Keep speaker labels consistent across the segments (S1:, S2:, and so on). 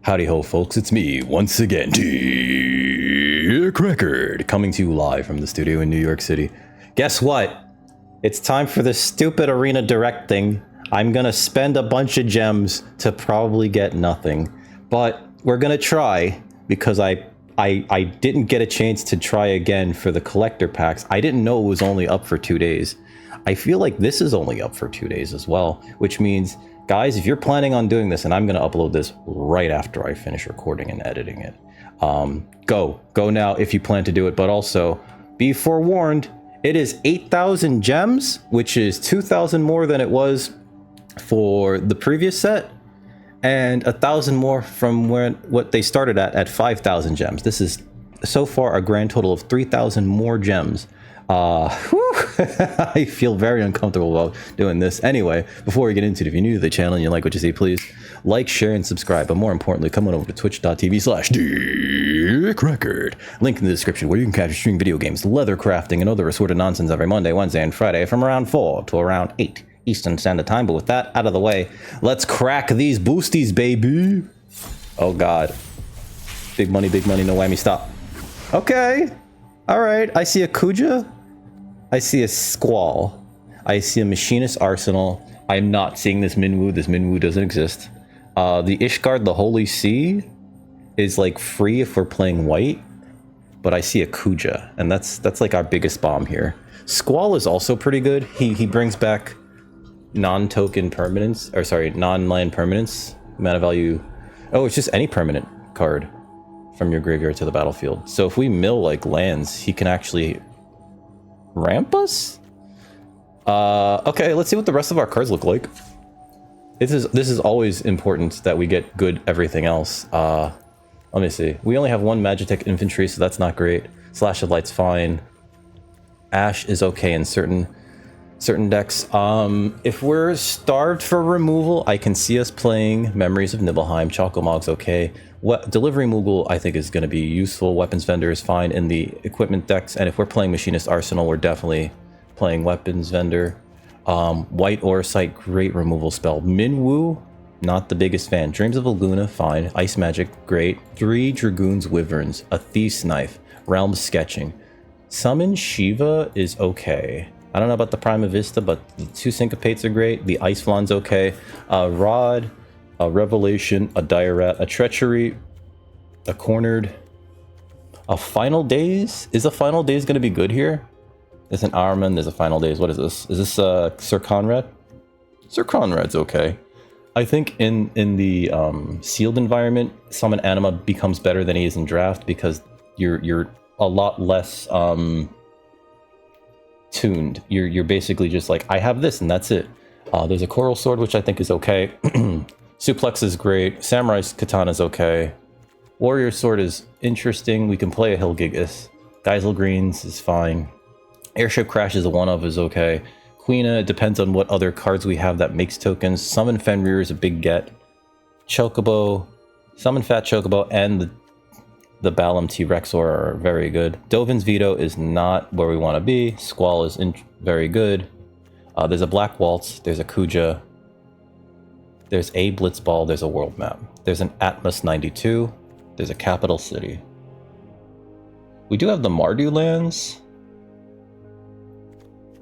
S1: Howdy ho, folks, it's me, once again, Dick Record, coming to you live from the studio in New York City. Guess what? It's time for this stupid Arena Direct thing. I'm gonna spend a bunch of gems to probably get nothing. But we're gonna try, because I didn't get a chance to try again for the collector packs. I didn't know it was only up for 2 days. I feel like this is only up for 2 days as well, which means, guys, if you're planning on doing this, and I'm going to upload this right after I finish recording and editing it, go now if you plan to do it. But also, be forewarned, it is 8,000 gems, which is 2,000 more than it was for the previous set, and 1,000 more from what they started at 5,000 gems. This is so far a grand total of 3,000 more gems. I feel very uncomfortable about doing this. Anyway, before we get into it, if you're new to the channel and you like what you see, please like, share, and subscribe. But more importantly, come on over to twitch.tv/DickRecord. Link in the description where you can catch stream video games, leather crafting, and other assorted nonsense every Monday, Wednesday, and Friday from around 4 to around 8 Eastern Standard Time. But with that out of the way, let's crack these boosties, baby. Oh God. Big money, no whammy, stop. Okay. All right, I see a Kuja. I see a Squall. I see a Machinist Arsenal. I'm not seeing this Minwoo. This Minwoo doesn't exist. The Ishgard, the Holy Sea, is like free if we're playing white. But I see a Kuja, and that's like our biggest bomb here. Squall is also pretty good. He brings back non-token permanence, or sorry, non-land permanence. Mana value. Oh, it's just any permanent card from your graveyard to the battlefield. So if we mill like lands, he can actually ramp us? Okay, let's see what the rest of our cards look like. This is always important that we get good everything else. Let me see. We only have one Magitech infantry, so that's not great. Slash of Light's fine. Ash is okay in certain decks. If we're starved for removal, I can see us playing Memories of Nibelheim. Choco-Mog's okay. Delivery Moogle, I think, is going to be useful. Weapons Vendor is fine in the equipment decks. And if we're playing Machinist Arsenal, we're definitely playing Weapons Vendor. White Orsight, great removal spell. Minwoo, not the biggest fan. Dreams of Laguna, fine. Ice Magic, great. 3 Dragoon's Wyverns, a Thief's Knife, Realm Sketching. Summon Shiva is okay. I don't know about the Prima Vista, but the 2 Syncopates are great. The Ice Flawn's okay. Rod, a Revelation, a Dire Rat, a Treachery, a Cornered, a Final Days. Is a Final Days going to be good here? There's an Arman, there's a Final Days. What is this? Is this Sir Conrad? Sir Conrad's okay. I think in the sealed environment, Summon Anima becomes better than he is in draft because you're a lot less tuned. You're basically just like, I have this and that's it. There's a Coral Sword, which I think is okay. Suplex is great. Samurai's Katana is okay. Warrior Sword is interesting. We can play a Hilgigas. Geisel Greens is fine. Airship Crash is a one-of is okay. Queena, it depends on what other cards we have that makes tokens. Summon Fenrir is a big get. Chocobo, Summon Fat Chocobo, and the Balam T-Rexor are very good. Dovin's Veto is not where we want to be. Squall is very good. There's a Black Waltz. There's a Kuja. There's a Blitzball. There's a World Map. There's an Atmos 92. There's a Capital City. We do have the Mardu lands.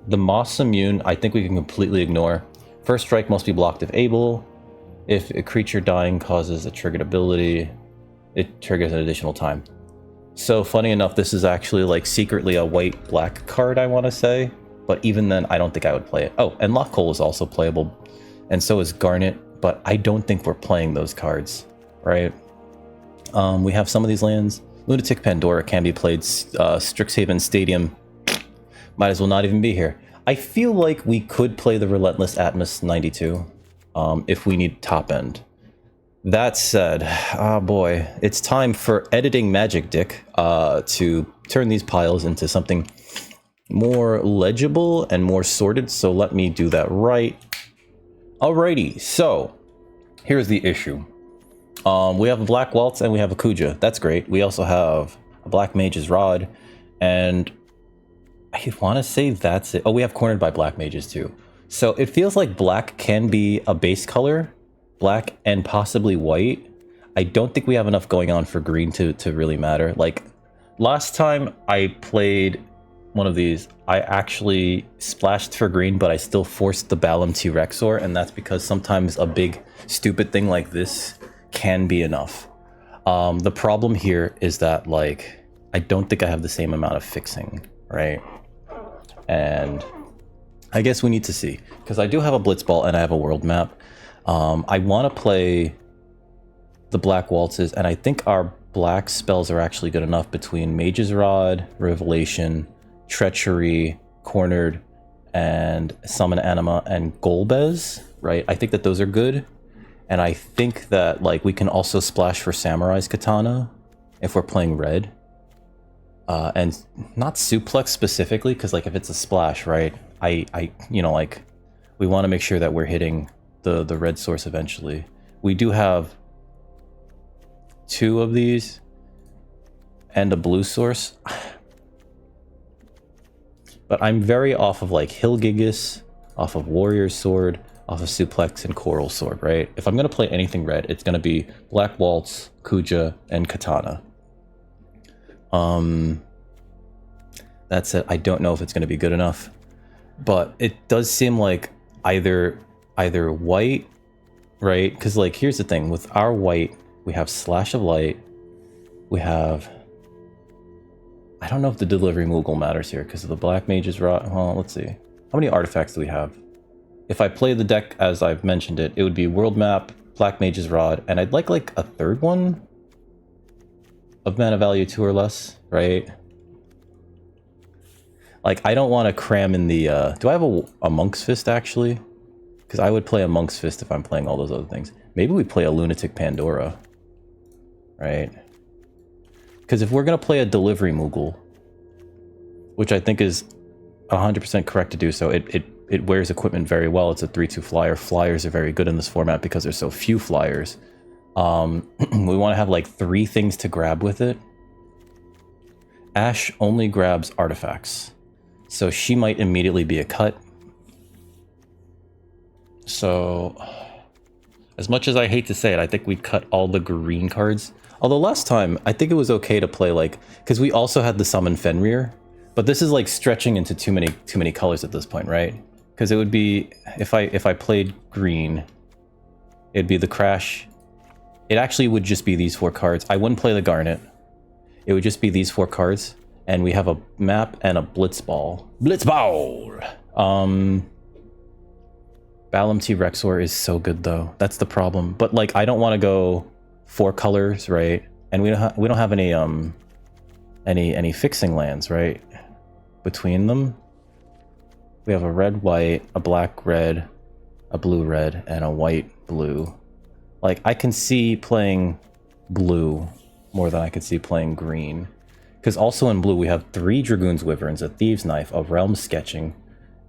S1: The Moss Immune, I think we can completely ignore. First Strike must be blocked if able. If a creature dying causes a triggered ability, it triggers an additional time. So funny enough, this is actually like secretly a white-black card, I want to say. But even then, I don't think I would play it. Oh, and Lockcoal is also playable. And so is Garnet. But I don't think we're playing those cards, right? We have some of these lands. Lunatic Pandora can be played. Strixhaven Stadium might as well not even be here. I feel like we could play the Relentless Atmos 92 if we need top end. That said, oh boy, it's time for editing magic, Dick, to turn these piles into something more legible and more sorted. So let me do that right. Alrighty, so here's the issue. We have a Black Waltz and we have a Kuja. That's great. We also have a Black Mage's Rod, and I want to say that's it. Oh, we have Cornered by Black Mages too. So it feels like black can be a base color, black and possibly white. I don't think we have enough going on for green to really matter. Like, last time I played one of these, I actually splashed for green, but I still forced the Balam T-Rexor, and that's because sometimes a big, stupid thing like this can be enough. The problem here is that, like, I don't think I have the same amount of fixing, right? And I guess we need to see, because I do have a Blitzball and I have a world map. I want to play the black waltzes, and I think our black spells are actually good enough between Mage's Rod, Revelation, Treachery, Cornered, and Summon Anima, and Golbez, right? I think that those are good. And I think that, like, we can also splash for Samurai's Katana if we're playing red. And not Suplex specifically, because, like, if it's a splash, right? You know, like, we want to make sure that we're hitting the red source eventually. We do have 2 of these and a blue source. But I'm very off of, like, Hill Gigas, off of Warrior's Sword, off of Suplex and Coral Sword, right? If I'm going to play anything red, it's going to be Black Waltz, Kuja, and Katana. That's it. I don't know if it's going to be good enough. But it does seem like either white, right? Because, like, here's the thing. With our white, we have Slash of Light. We have... I don't know if the Delivery Moogle matters here, because of the Black Mage's Rod. Well, let's see. How many artifacts do we have? If I play the deck as I've mentioned it, it would be World Map, Black Mage's Rod, and I'd like a third one of mana value 2 or less, right? Like, I don't want to cram in the... do I have a Monk's Fist, actually? Because I would play a Monk's Fist if I'm playing all those other things. Maybe we play a Lunatic Pandora, right? Because if we're going to play a Delivery Moogle, which I think is 100% correct to do so, it wears equipment very well. It's a 3/2 flyer. Flyers are very good in this format because there's so few flyers. We want to have like 3 things to grab with it. Ash only grabs artifacts, so she might immediately be a cut. So, as much as I hate to say it, I think we cut all the green cards. Although last time, I think it was okay to play, like, because we also had the Summon Fenrir, but this is like stretching into too many colors at this point, right? Because it would be, if I played green, it'd be the Crash. It actually would just be these 4 cards. I wouldn't play the Garnet. It would just be these 4 cards, and we have a map and a Blitzball. Blitzball! Balam T-Rexor is so good though. That's the problem. But like, I don't want to go 4 colors, right? And we don't have any fixing lands, right? Between them, we have a red-white, a black-red, a blue-red, and a white-blue. Like, I can see playing blue more than I could see playing green. Because also in blue, we have 3 Dragoon's Wyverns, a Thieves' Knife, a Realm Sketching,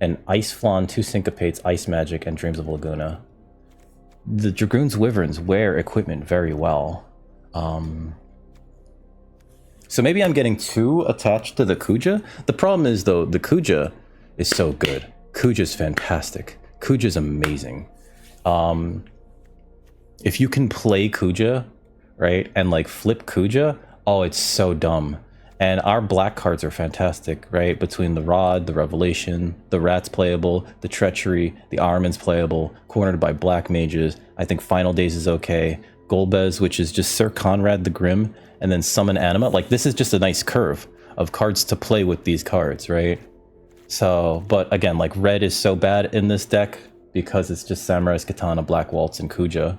S1: an Ice Flawn, 2 Syncopates, Ice Magic, and Dreams of Laguna. The Dragoon's Wyverns wear equipment very well. So maybe I'm getting too attached to the Kuja. The problem is, though, the Kuja is so good. Kuja's fantastic. Kuja's amazing. If you can play Kuja, right, and like flip Kuja, oh, it's so dumb. And our black cards are fantastic, right? Between the Rod, the Revelation, the Rat's playable, the Treachery, the Armin's playable, cornered by black mages. I think Final Days is okay. Golbez, which is just Sir Conrad the Grim, and then Summon Anima. Like, this is just a nice curve of cards to play with these cards, right? So, but again, like, red is so bad in this deck because it's just Samurai's Katana, Black Waltz, and Kuja.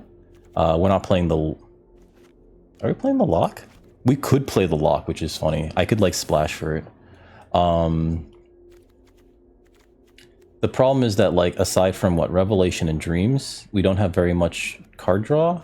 S1: We're not playing the... Are we playing the Lock? We could play the Lock, which is funny. I could, like, splash for it. The problem is that, like, aside from, what, Revelation and Dreams, we don't have very much card draw.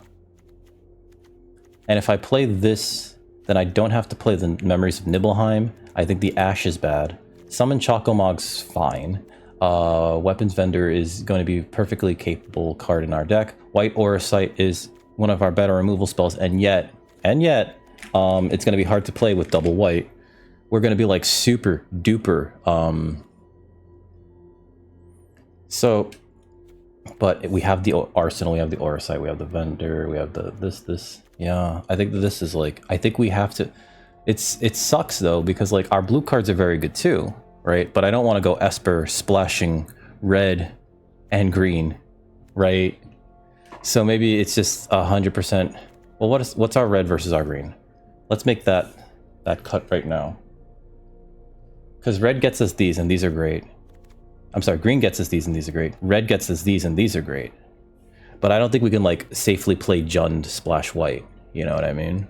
S1: And if I play this, then I don't have to play the Memories of Nibelheim. I think the Ash is bad. Summon Chocomog's fine. Weapons Vendor is going to be a perfectly capable card in our deck. White Aura Sight is one of our better removal spells, and yet, it's going to be hard to play with double white. We're going to be like super duper. So But we have the arsenal, we have the aura site, we have the vendor, we have the this. Yeah, I think that this is like, I think we have to, it sucks though, because like our blue cards are very good too, right? But I don't want to go Esper splashing red and green, right? So maybe it's just 100%. Well, what's our red versus our green? Let's make that cut right now. Because red gets us these, and these are great. I'm sorry, green gets us these, and these are great. Red gets us these, and these are great. But I don't think we can like safely play Jund splash white. You know what I mean?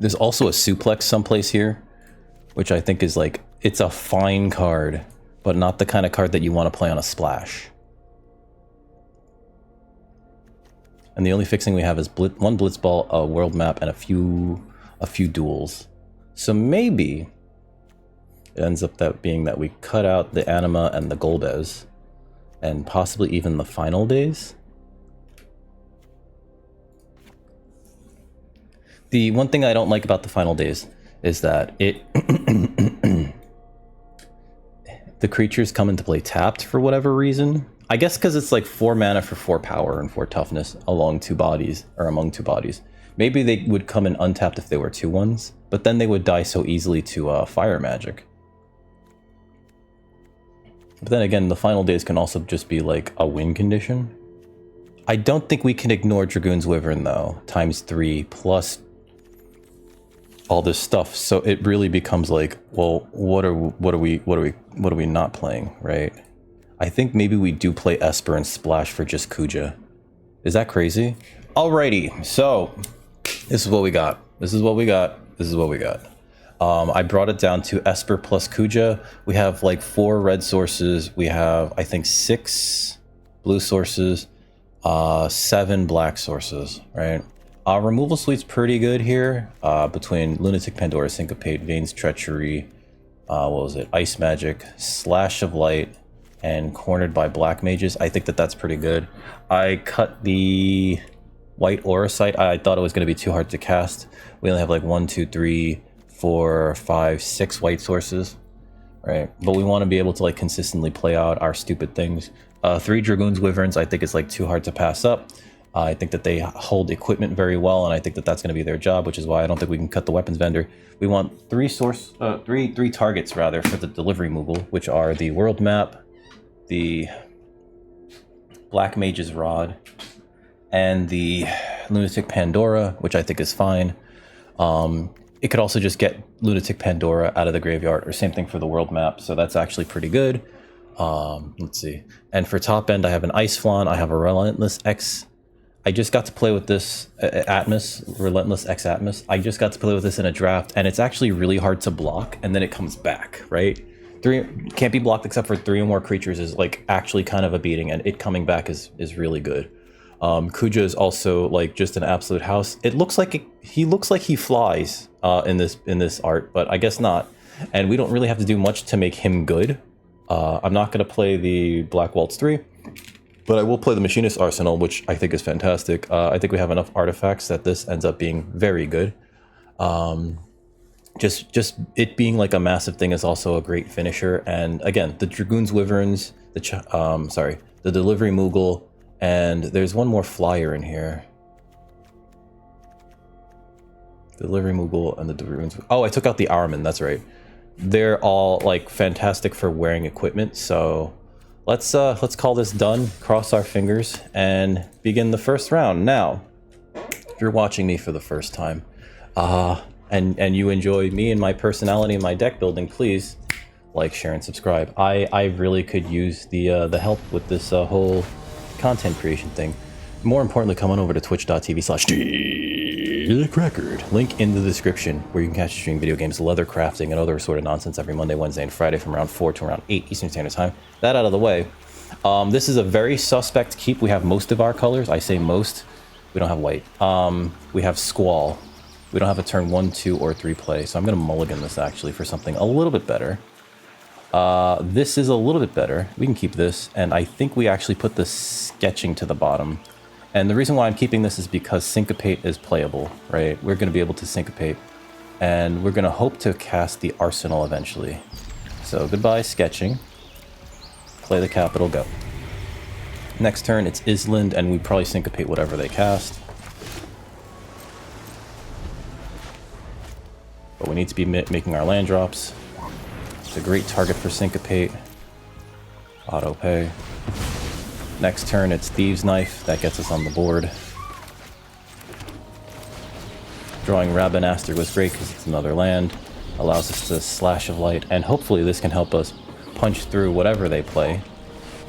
S1: There's also a suplex someplace here, which I think is like, it's a fine card, but not the kind of card that you want to play on a splash. And the only fixing we have is one Blitzball, a world map, and a few duels. So maybe it ends up being that we cut out the Anima and the Golbez, and possibly even the Final Days. The one thing I don't like about the Final Days is that the creatures come into play tapped for whatever reason. I guess because it's like 4 mana for 4 power and 4 toughness among two bodies. Maybe they would come in untapped if they were 2/1s, but then they would die so easily to fire magic. But then again, the Final Days can also just be like a win condition. I don't think we can ignore Dragoon's Wyvern though, ×3 plus all this stuff. So it really becomes like, well, what are we not playing, right? I think maybe we do play Esper and Splash for just Kuja. Is that crazy? Alrighty, so this is what we got. I brought it down to Esper plus Kuja. We have like 4 red sources. We have, I think, 6 blue sources, 7 black sources, right? Removal suite's pretty good here, between Lunatic Pandora, Syncopate, Vein's Treachery, what was it? Ice Magic, Slash of Light, and Cornered by Black Mages. I think that's pretty good. I cut the white Aura Sight. I thought it was going to be too hard to cast. We only have like 1, 2, 3, 4, 5, 6 white sources, right? But we want to be able to like consistently play out our stupid things. 3 Dragoon's Wyverns, I think it's like too hard to pass up. I think that they hold equipment very well, and I think that that's going to be their job, which is why I don't think we can cut the weapons vendor. We want 3 targets rather for the delivery Moogle, which are the world map, the Black Mage's Rod, and the Lunatic Pandora, which I think is fine. It could also just get Lunatic Pandora out of the graveyard, or same thing for the world map, so that's actually pretty good. Let's see. And for top end, I have an Ice Flan, I have a Relentless X. I just got to play with this Relentless X Atmos. I just got to play with this in a draft, and it's actually really hard to block, and then it comes back, right? 3 can't be blocked except for 3 or more creatures is like actually kind of a beating, and it coming back is really good. Kuja is also like just an absolute house. It looks like he looks like he flies in this art, but I guess not. And we don't really have to do much to make him good. I'm not gonna play the Black Waltz 3. But I will play the Machinist Arsenal, which I think is fantastic. I think we have enough artifacts that this ends up being very good. Just it being like a massive thing is also a great finisher. And again, the Dragoon's Wyverns, the Delivery Moogle, and there's one more flyer in here. Delivery Moogle and the Dragoon's. Oh, I took out the Hourman, that's right. They're all like fantastic for wearing equipment, so let's call this done, cross our fingers, and begin the first round. Now, if you're watching me for the first time, and you enjoy me and my personality and my deck building, please like, share, and subscribe. I really could use the help with this whole content creation thing. More importantly, come on over to twitch.tv/TheCrackerd. Link in the description where you can catch stream video games, leather crafting, and other assorted nonsense every Monday, Wednesday, and Friday from around 4 to around 8 Eastern Standard Time. That out of the way. This is a very suspect keep. We have most of our colors. I say most. We don't have white. We have Squall. We don't have a turn 1, 2, or 3 play, so I'm going to mulligan this actually for something a little bit better. This is a little bit better. We can keep this, and I think we actually put the sketching to the bottom. And the reason why I'm keeping this is because Syncopate is playable, right? We're going to be able to Syncopate, and we're going to hope to cast the Arsenal eventually. So goodbye sketching. Play the capital, go. Next turn it's Island, and we probably syncopate whatever they cast. But we need to be making our land drops. It's a great target for syncopate. Auto pay. Next turn it's Thieves' Knife. That gets us on the board. Drawing Rabbinaster was great because it's another land. Allows us to Slash of Light. And hopefully this can help us punch through whatever they play.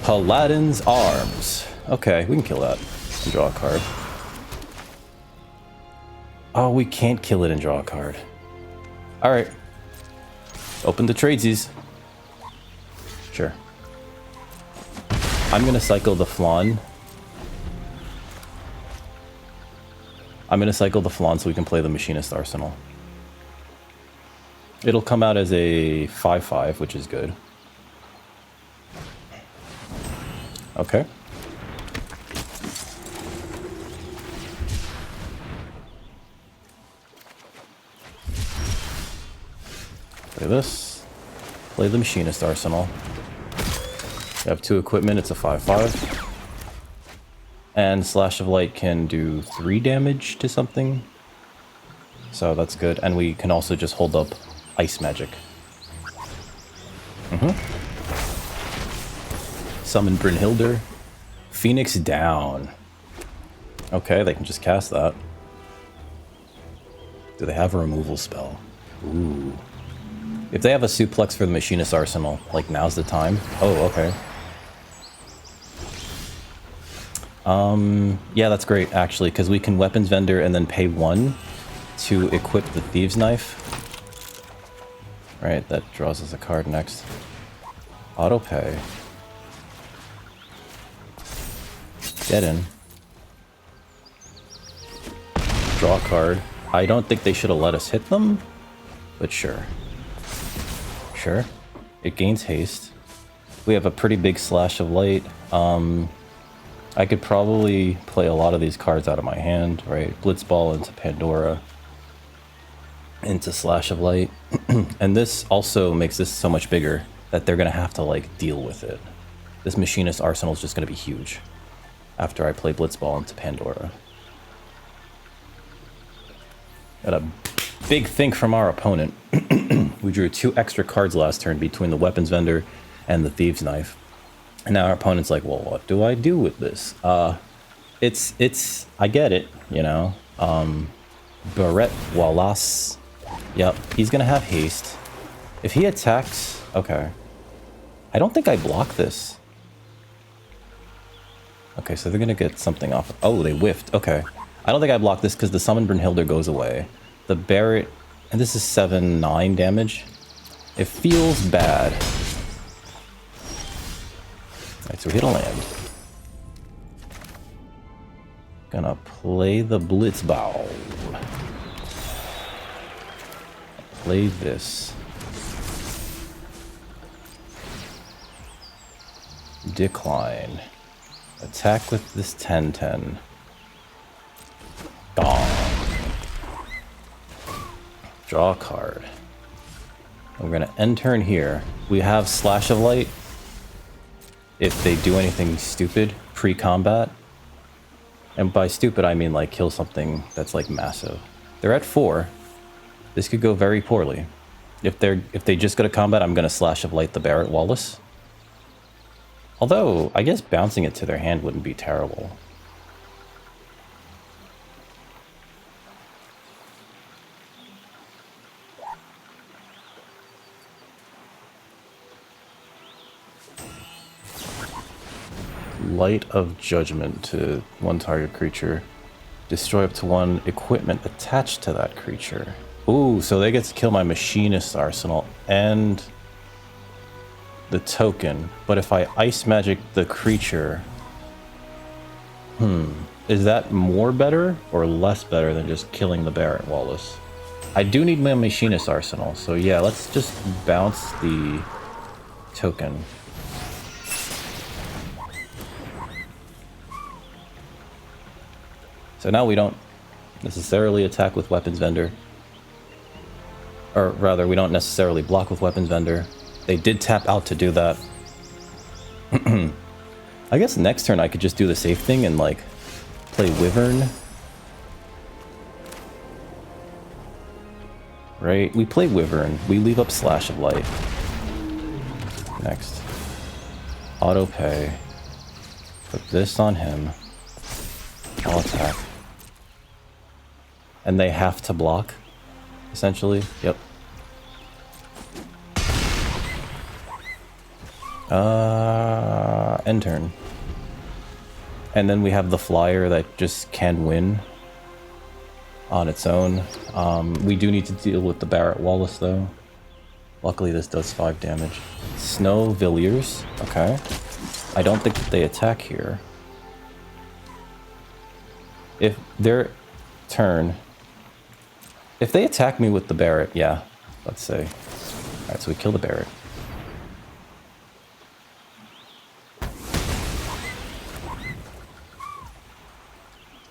S1: Paladin's Arms. Okay, we can kill that and draw a card. Oh, we can't kill it and draw a card. Alright. Open the tradesies. Sure. I'm gonna cycle the Flan. I'm gonna cycle the Flan so we can play the Machinist Arsenal. It'll come out as a 5/5, which is good. Okay. Play this. Play the Machinist Arsenal. We have 2 equipment, it's a 5/5. And Slash of Light can do 3 damage to something. So that's good. And we can also just hold up Ice Magic. Summon Brynhildr. Phoenix down. Okay, they can just cast that. Do they have a removal spell? Ooh. If they have a suplex for the Machinist Arsenal, like now's the time. Oh, okay. Yeah, that's great, actually, because we can Weapons Vendor and then pay 1 to equip the Thieves' Knife. Right, that draws us a card next. Auto pay. Get in. Draw a card. I don't think they should have let us hit them, but sure. Sure. It gains haste. We have a pretty big Slash of Light. I could probably play a lot of these cards out of my hand, right? Blitzball into Pandora, into Slash of Light. And this also makes this so much bigger that they're going to have to, like, deal with it. This Machinist Arsenal is just going to be huge after I play Blitzball into Pandora. Got a big think from our opponent. We drew 2 extra cards last turn between the Weapons Vendor and the Thieves' Knife. And now our opponent's like, well, what do I do with this? It's, I get it, you know. Barret Wallace. Yep, he's gonna have haste. If he attacks, okay. I don't think I block this. Okay, so they're gonna get something off. Oh, they whiffed, okay. I don't think I block this because the Summon Brynhildr goes away. The Barret, and this is 7/9 damage. It feels bad. Alright, so we hit a land. Gonna play the Blitzball. Play this. Decline. Attack with this 10/10. Gone. Draw a card. We're gonna end turn here. We have Slash of Light. If they do anything stupid pre-combat, and by stupid I mean like kill something that's like massive. They're at 4. This could go very poorly. If they just go to combat, I'm gonna Slash of Light the Barret Wallace. Although I guess bouncing it to their hand wouldn't be terrible. Light of Judgment to 1 target creature. Destroy up to 1 equipment attached to that creature. Ooh, so they get to kill my Machinist Arsenal and the token. But if I Ice Magic the creature... Is that more better or less better than just killing the Barret Wallace? I do need my Machinist Arsenal, so yeah, let's just bounce the token. So now we don't necessarily attack with Weapons Vendor. Or rather, we don't necessarily block with Weapons Vendor. They did tap out to do that. I guess next turn I could just do the safe thing and, like, play Wyvern. Right? We play Wyvern. We leave up Slash of Light. Next. Auto pay. Put this on him. I'll attack. And they have to block, essentially. Yep. End turn. And then we have the flyer that just can win on its own. We do need to deal with the Barrett Wallace, though. Luckily, this does 5 damage. Snow Villiers. Okay. I don't think that they attack here. If their turn... If they attack me with the Barrett, yeah, let's say. Alright, so we kill the Barrett.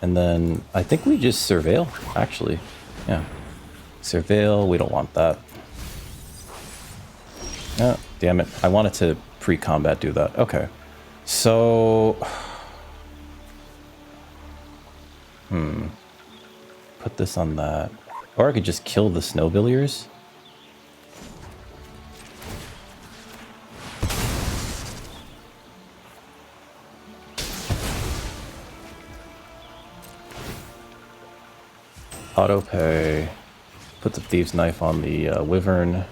S1: And then I think we just surveil, actually. Yeah. Surveil, we don't want that. Oh, damn it. I wanted to pre-combat do that. Okay. So... Put this on that. Or I could just kill the Snowvilliers. Auto pay. Put the Thieves' Knife on the Wyvern.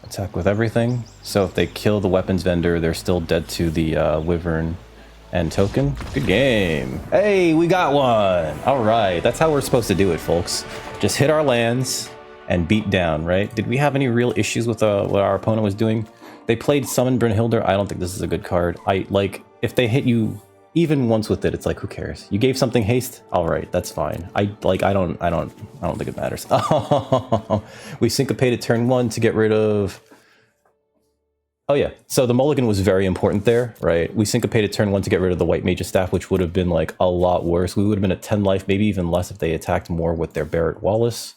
S1: Attack with everything. So if they kill the weapons vendor, they're still dead to the Wyvern and token. Good game. Hey, we got one. All right, that's how we're supposed to do it, folks. Just hit our lands and beat down, right? Did we have any real issues with what our opponent was doing? They played Summon Brynhildr. I don't think this is a good card. If they hit you even once with it, it's like, who cares? You gave something haste. All right, that's fine. I don't think it matters. We syncopated turn 1 to get rid of. Oh yeah, so the mulligan was very important there, right? We syncopated turn 1 to get rid of the White Mage's Staff, which would have been like a lot worse. We would have been at 10 life, maybe even less if they attacked more with their Barrett Wallace.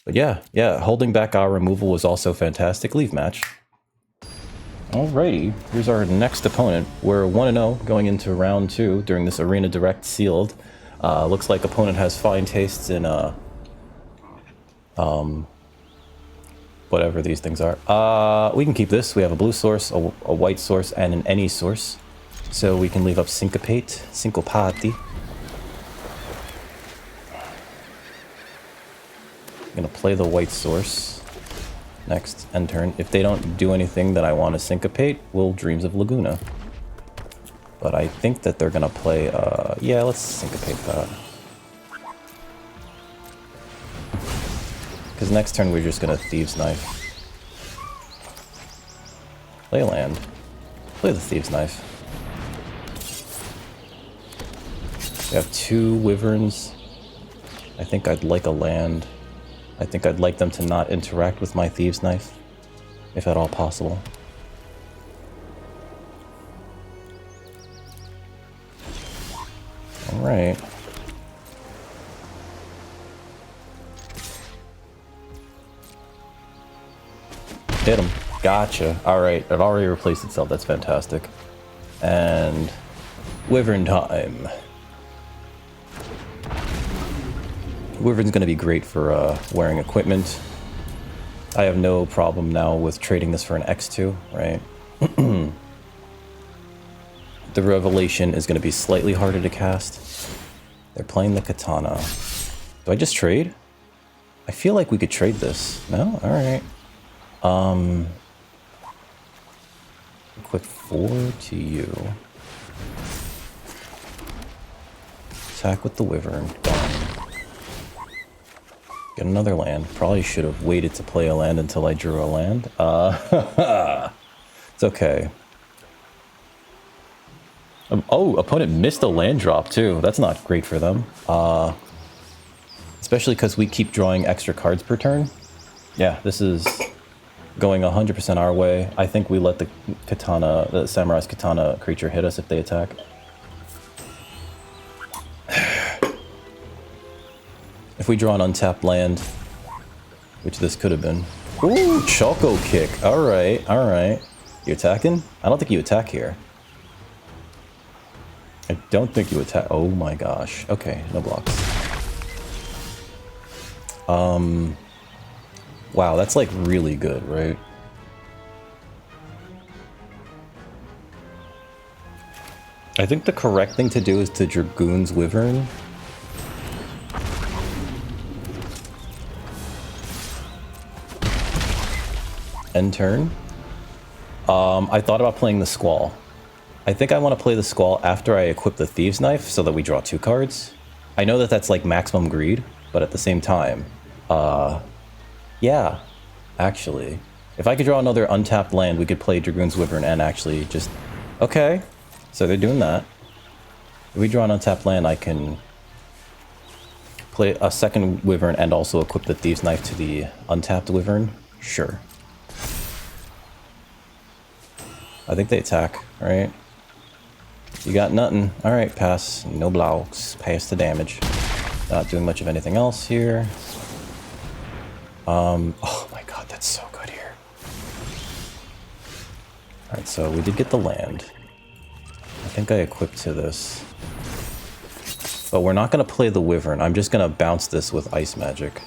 S1: But yeah, holding back our removal was also fantastic. Leave match. Alrighty, here's our next opponent. We're 1-0 going into round 2 during this Arena Direct sealed. Looks like opponent has fine tastes in whatever these things are. We can keep this. We have a blue source, a white source, and an any source. So we can leave up Syncopati. I'm gonna play the white source. Next, end turn. If they don't do anything that I want to syncopate, we'll Dreams of Laguna. But I think that they're gonna play, yeah, let's syncopate that. Because next turn we're just gonna Thieves' Knife. Play a land. Play the Thieves' Knife. We have 2 Wyverns. I think I'd like a land. I think I'd like them to not interact with my Thieves' Knife, if at all possible. Alright. Hit him. Gotcha. Alright, I've already replaced itself. That's fantastic. And Wyvern time. Wyvern's going to be great for wearing equipment. I have no problem now with trading this for an X2, right? The Revelation is going to be slightly harder to cast. They're playing the Katana. Do I just trade? I feel like we could trade this. No? Alright. Quick 4 to you. Attack with the Wyvern. Gone. Get another land. Probably should have waited to play a land until I drew a land. It's okay. Oh, opponent missed a land drop too. That's not great for them. Especially because we keep drawing extra cards per turn. Yeah, this is going 100% our way. I think we let the Katana, the Samurai's Katana creature hit us if they attack. If we draw an untapped land, which this could have been. Ooh, Choco Kick. Alright, alright. You attacking? I don't think you attack here. I don't think you attack. Oh my gosh. Okay, no blocks. Wow, that's like really good, right? I think the correct thing to do is to Dragoon's Wyvern. End turn. I thought about playing the Squall. I think I want to play the Squall after I equip the Thieves' Knife so that we draw 2 cards. I know that that's like maximum greed, but at the same time, yeah, actually. If I could draw another untapped land, we could play Dragoon's Wyvern and actually just... Okay, so they're doing that. If we draw an untapped land, I can play a second Wyvern and also equip the Thieves' Knife to the untapped Wyvern. Sure. I think they attack, right? You got nothing. Alright, pass. No blocks. Pass the damage. Not doing much of anything else here. Oh my god, that's so good here. Alright, so we did get the land. I think I equipped to this. But we're not going to play the Wyvern. I'm just going to bounce this with Ice Magic.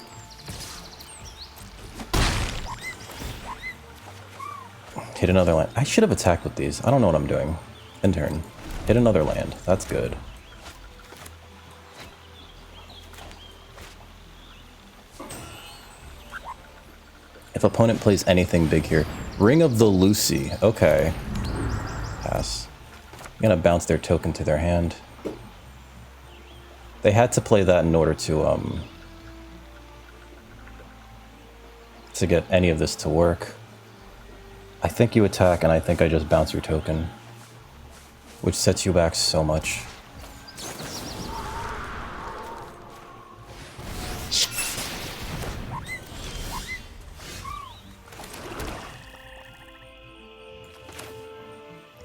S1: Hit another land. I should have attacked with these. I don't know what I'm doing. End turn. Hit another land. That's good. If opponent plays anything big here. Ring of the Lucy. Okay. Pass. I'm gonna bounce their token to their hand. They had to play that in order to get any of this to work. I think you attack, and I think I just bounce your token, which sets you back so much.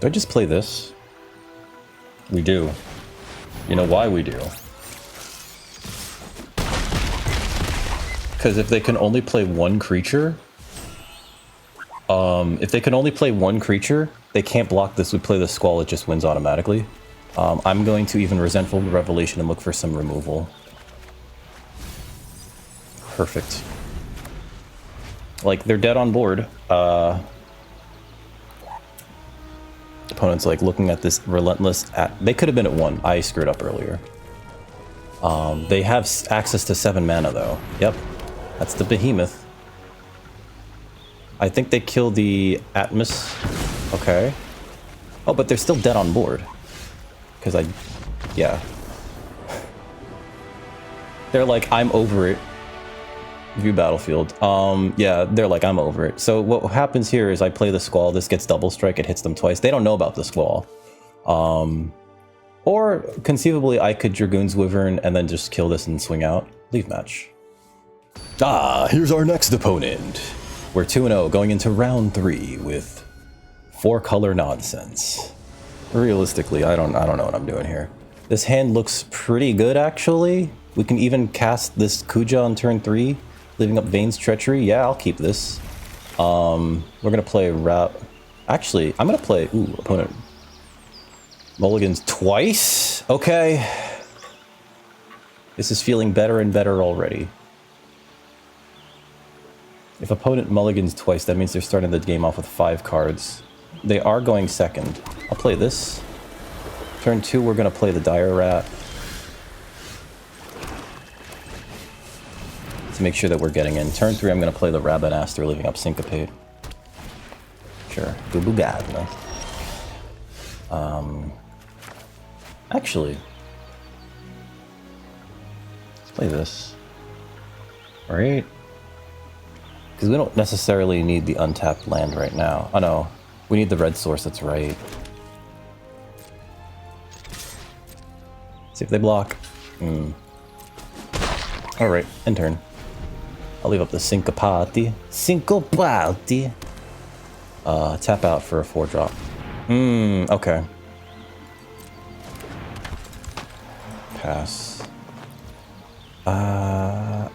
S1: Do I just play this? We do. You know why we do? Because if they can only play one creature... if they can only play one creature, they can't block this. We play the Squall, it just wins automatically. I'm going to even Resentful Revelation and look for some removal. Perfect. Like, they're dead on board. Opponent's like looking at this relentless... They could have been at 1. I screwed up earlier. They have access to 7 mana though. Yep. That's the Behemoth. I think they kill the Atmos. Okay. Oh, but they're still dead on board. Because yeah. They're like, I'm over it. View battlefield. Yeah, they're like, I'm over it. So what happens here is I play the Squall. This gets double strike. It hits them twice. They don't know about the Squall. Or conceivably, I could Dragoon's Wyvern and then just kill this and swing out. Leave match. Ah, here's our next opponent. We're 2-0 going into round 3 with 4-color nonsense. Realistically, I don't know what I'm doing here. This hand looks pretty good, actually. We can even cast this Kuja on turn 3, leaving up Vane's Treachery. Yeah, I'll keep this. We're gonna play Actually, I'm gonna play... Ooh, opponent. Mulligans twice? Okay. This is feeling better and better already. If opponent mulligans twice, that means they're starting the game off with 5 cards. They are going second. I'll play this. Turn 2, we're going to play the Dire Rat. To make sure that we're getting in. Turn 3, I'm going to play the Rabanaster, leaving up Syncopate. Sure. Gubugadna. Actually, let's play this. Right? Because we don't necessarily need the untapped land right now. Oh no, we need the red source, that's right. See if they block. Alright, end turn. I'll leave up the Syncopati. Syncopati! Tap out for a 4-drop. Okay.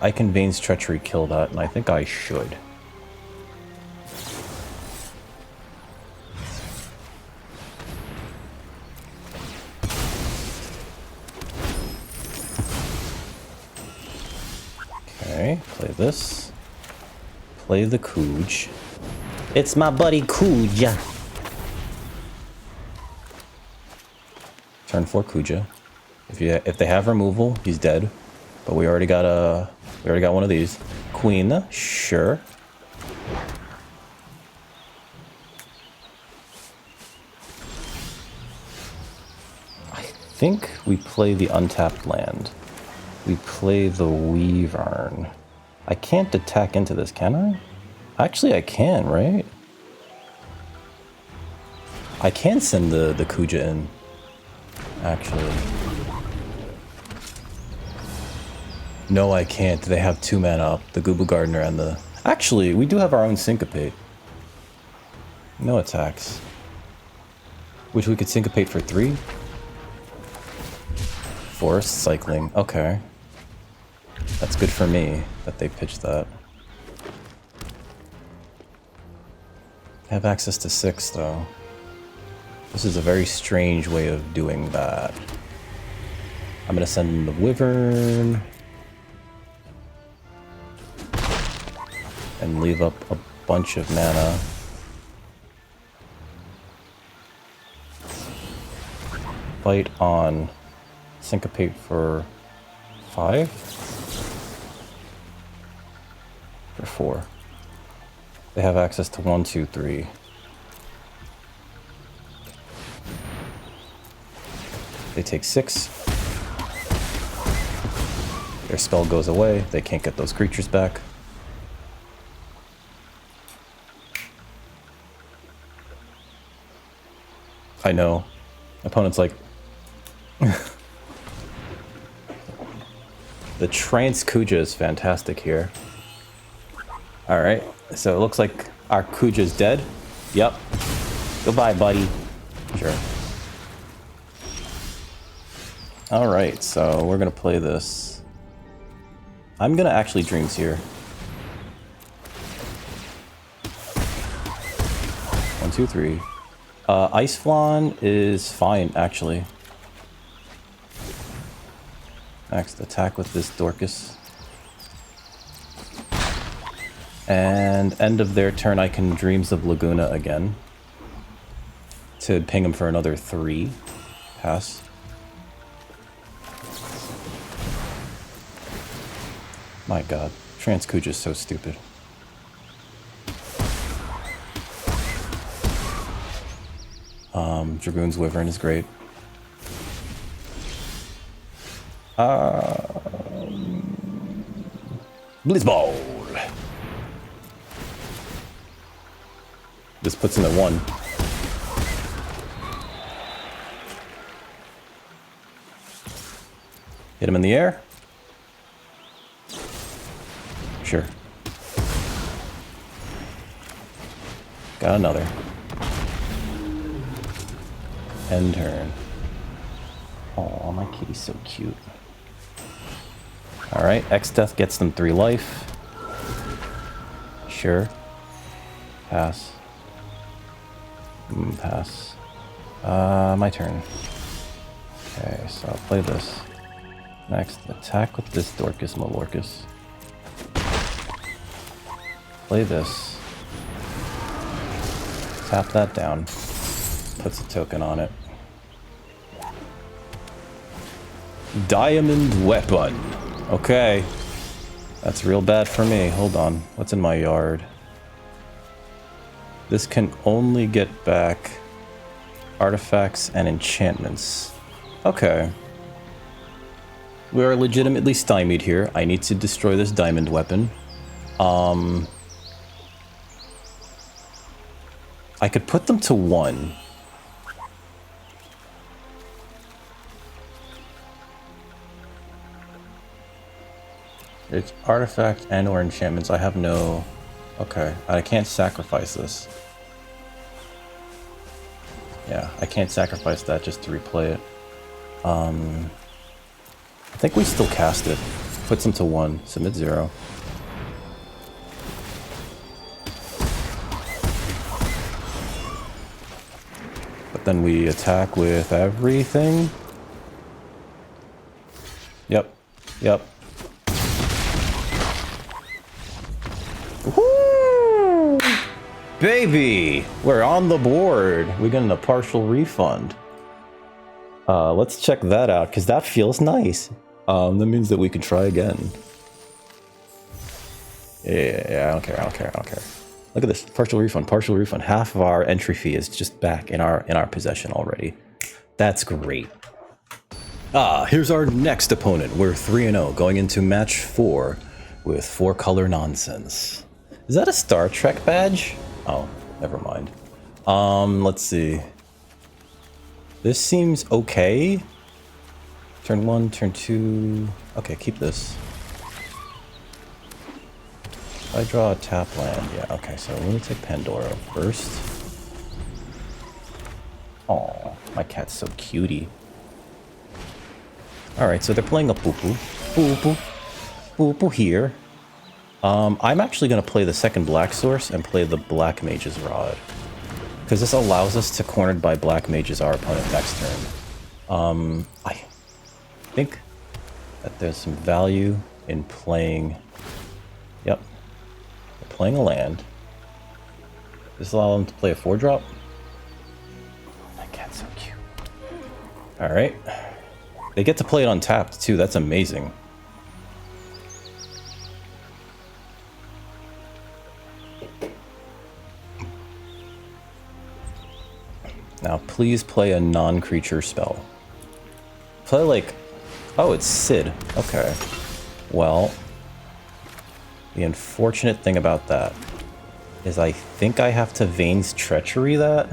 S1: I can Vane's Treachery kill that, and I think I should. Okay, play this. Play the Cooge. It's my buddy Cooge. Turn 4 Kuja. If they have removal, he's dead. But we already got one of these. Queen, sure. I think we play the untapped land. We play the Weavern. I can't attack into this, can I? Actually, I can, right? I can send the Kuja in. Actually. No, I can't. They have 2 mana up. The Gubu Gardener and the... Actually, we do have our own Syncopate. No attacks. Which we could Syncopate for 3. Forest Cycling. Okay. That's good for me that they pitched that. Have access to 6, though. This is a very strange way of doing that. I'm gonna send in the Wyvern. And leave up a bunch of mana. Fight on Syncopate for 5? For 4. They have access to 1, 2, 3. They take 6. Their spell goes away. They can't get those creatures back. I know. Opponent's like... The Trance Kuja is fantastic here. Alright, so it looks like our Kuja's dead. Yep. Goodbye, buddy. Sure. Alright, so we're gonna play this. I'm gonna actually Dreams here. 1, 2, 3. Ice Flan is fine, actually. Next, attack with this Dorcas. And end of their turn, I can Dreams of Laguna again. To ping him for another 3. Pass. My god, Trance Kuja is so stupid. Dragoon's Wyvern is great. Blitzball! This puts him at 1. Hit him in the air? Sure. Got another. End turn. Oh, my kitty's so cute. Alright, X-Death gets them 3 life. Sure. Pass. Pass. My turn. Okay, so I'll play this. Next, attack with this Dorcas Malorcas. Play this. Tap that down. Puts a token on it. Diamond Weapon. Okay. That's real bad for me. Hold on. What's in my yard? This can only get back artifacts and enchantments. Okay. We are legitimately stymied here. I need to destroy this diamond weapon. I could put them to 1. It's artifact and or enchantments. I have no... Okay, I can't sacrifice this. Yeah, I can't sacrifice that just to replay it. I think we still cast it. puts them to 1. Submit 0. But then we attack with everything. Yep. Yep. Woo! Baby! We're on the board. We're getting a partial refund. Let's check that out, because that feels nice. That means that we can try again. Yeah, I don't care, I don't care, I don't care. Look at this, partial refund, partial refund. Half of our entry fee is just back in our possession already. That's great. Here's our next opponent. We're 3-0 going into match 4 with 4-color nonsense. Is that a Star Trek badge? Oh, never mind. Let's see. This seems okay. Turn 1, turn 2. Okay, keep this. If I draw a tap land, yeah, okay, so let me take Pandora first. Oh, my cat's so cutie. Alright, so they're playing a poo-poo. Poo-poo. Poo-poo here. I'm actually going to play the second black source and play the Black Mage's Rod. Because this allows us to cornered by Black Mages our opponent next turn. I think that there's some value in playing... Yep. They're playing a land. This allows them to play a 4-drop. That cat's so cute. Alright. They get to play it untapped too, that's amazing. Now, please play a non-creature spell. Play like... Oh, it's Sid. Okay. Well, the unfortunate thing about that is I think I have to Vane's Treachery that.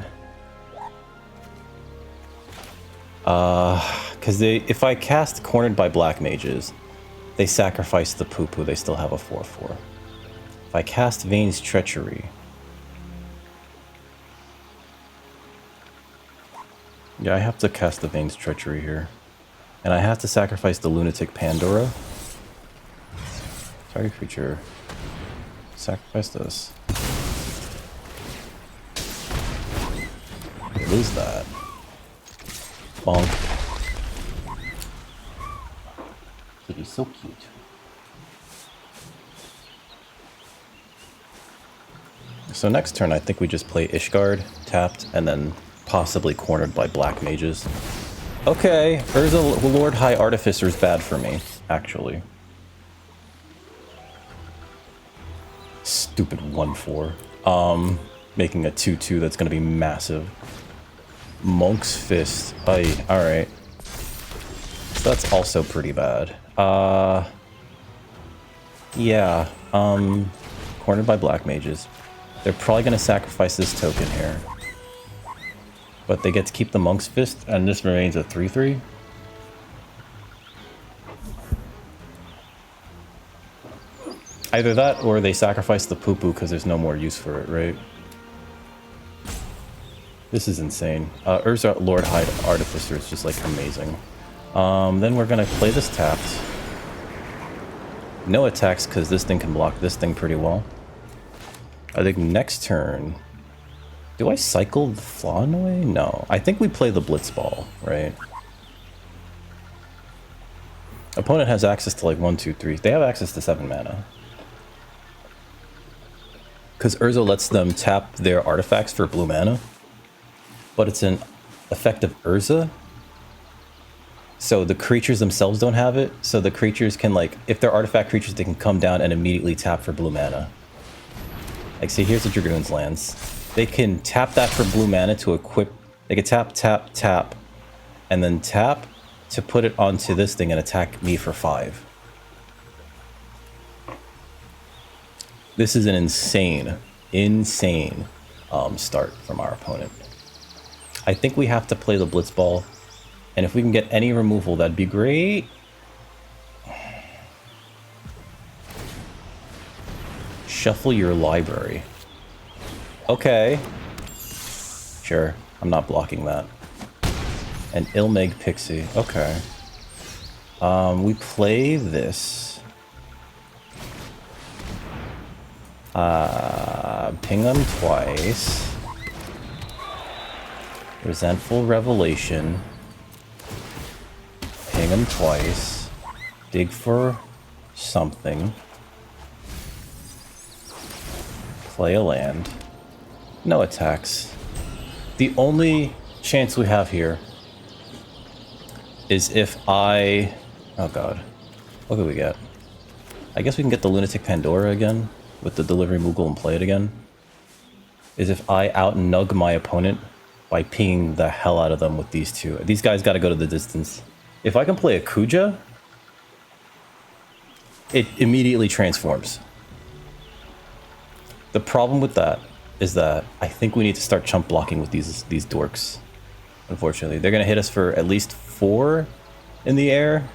S1: Because if I cast Cornered by Black Mages, they sacrifice the poo-poo, they still have a 4/4. If I cast Vane's Treachery... Yeah, I have to cast the Vane's Treachery here. And I have to sacrifice the Lunatic Pandora. Target creature. Sacrifice this. Lose that. Bonk. Kitty's so cute. So next turn, I think we just play Ishgard, tapped, and then possibly cornered by Black Mages. Okay, Urza Lord High Artificer is bad for me, actually. Stupid 1/4. Making a 2/2 that's gonna be massive. Monk's Fist. Alright. So that's also pretty bad. Yeah. Cornered by Black Mages. They're probably gonna sacrifice this token here. But they get to keep the Monk's Fist, and this remains a 3/3. Either that, or they sacrifice the poo-poo because there's no more use for it, right? This is insane. Urza Lord High Artificer is just, like, amazing. Then we're gonna play this tapped. No attacks, because this thing can block this thing pretty well. I think next turn... Do I cycle the Flawn away? No. I think we play the Blitzball, right? Opponent has access to like 1, 2, 3. They have access to 7 mana. Because Urza lets them tap their artifacts for blue mana. But it's an effect of Urza. So the creatures themselves don't have it. So the creatures can, like, if they're artifact creatures, they can come down and immediately tap for blue mana. Like, see, here's the Dragoon's lands. They can tap that for blue mana to equip... They can tap, tap, tap, and then tap to put it onto this thing and attack me for 5. This is an insane start from our opponent. I think we have to play the Blitzball, and if we can get any removal, that'd be great. Shuffle your library. Okay. Sure, I'm not blocking that. An Ilmeg Pixie, okay. We play this. Ping them twice. Resentful Revelation. Ping them twice. Dig for something. Play a land. No attacks. The only chance we have here is if I... Oh god. What do we get? I guess we can get the Lunatic Pandora again with the Delivery Moogle and play it again. Is if I out-nug my opponent by pinging the hell out of them with these two. These guys gotta go to the distance. If I can play a Kuja, it immediately transforms. The problem with that is that I think we need to start chump blocking with these dorks. Unfortunately, they're gonna hit us for at least 4 in the air,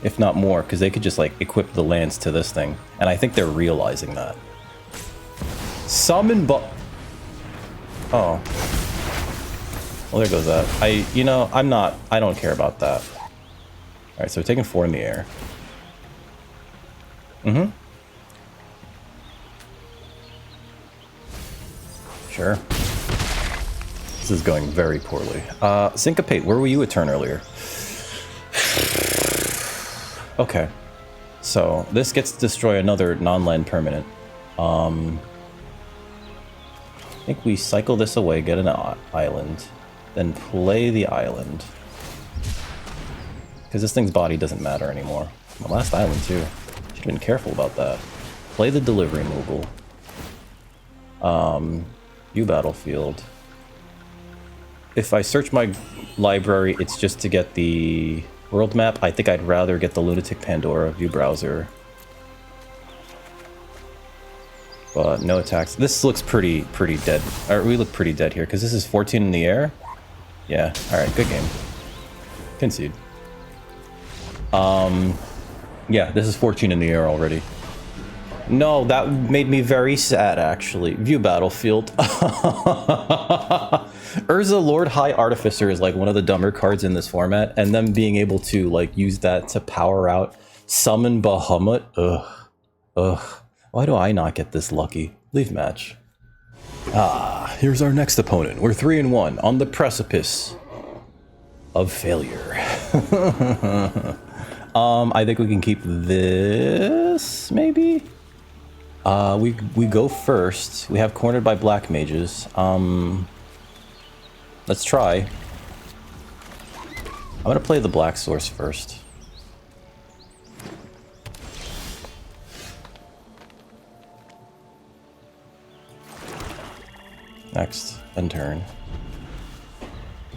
S1: if not more, because they could just like equip the lands to this thing, and I think they're realizing that. Summon Oh. Well, there goes that. I don't care about that. Alright, so we're taking 4 in the air. Mm-hmm. Sure. This is going very poorly. Syncopate, where were you a turn earlier? Okay. So, this gets to destroy another non-land permanent. I think we cycle this away, get an island, then play the island. Because this thing's body doesn't matter anymore. My last island, too. Should've been careful about that. Play the Delivery Moogle. View battlefield. If I search my library, it's just to get the world map. I think I'd rather get the Lunatic Pandora view browser. But no attacks. This looks pretty dead. Or we look pretty dead here, because this is 14 in the air. Yeah, alright, good game. Concede. Yeah, this is 14 in the air already. No, that made me very sad, actually. View battlefield. Urza Lord High Artificer is like one of the dumber cards in this format, and them being able to like use that to power out Summon Bahamut. Ugh. Why do I not get this lucky? Leave match. Here's our next opponent. We're 3-1 on the precipice of failure. I think we can keep this, maybe? We go first. We have cornered by black mages. Let's try. I'm gonna play the black source first. Next, end turn.